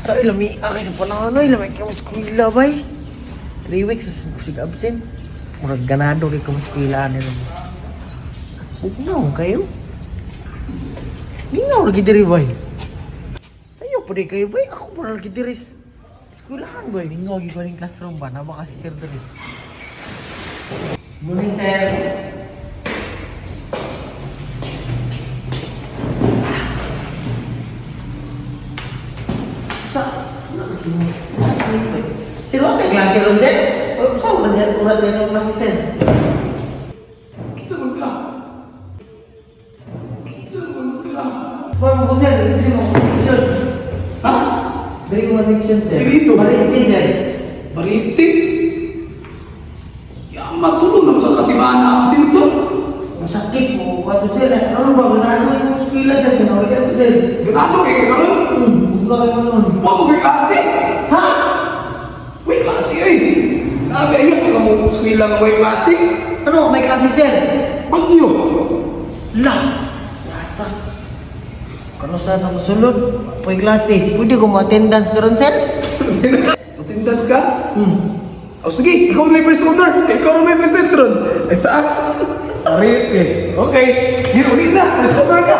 Sa ilami, sa panahon ay ilami kayo maskwila bay. 3 weeks mas kusig absent. Murag ganado kay kayo maskwila nila. Bugnaw kayo. Ningaw lagi diri bay. Sayo pa kayo bay. Ako pa lagi diri sa eskwelahan bay. Ningaw lagi ko ning classroom ba. Nama kasi sir diri. Morning sir. Sir, what the klase ron, sir? Saan ba niya oras na yung klase, sir? Kitsaman ka. Bang ko, sir, hindi mo section. Ha? Dari ko section, sir. Dito? Mariti, sir. Mariti? Yang matulog na makakasimaan na absent to. Masakit mo, kato, sir. Ano ba, ganado yung eskwela, sir? Ginawali ako, sir. Ganado kayo karon? Bugla kayo nun. Huwag mo kay klase. Ha? May klase ay. Nakagaya ka mo swilang may klase. Ano, may klase, sir? Bagyo. Lah, yasa. Kano sa ako sulod? May klase. Pwede ko ma-attendance ka ron, sir? Attendance ka? O sige, ikaw may first order. Ikaw may present ron. Ay saan? Mariti. Okay. Hindi na. First order ka.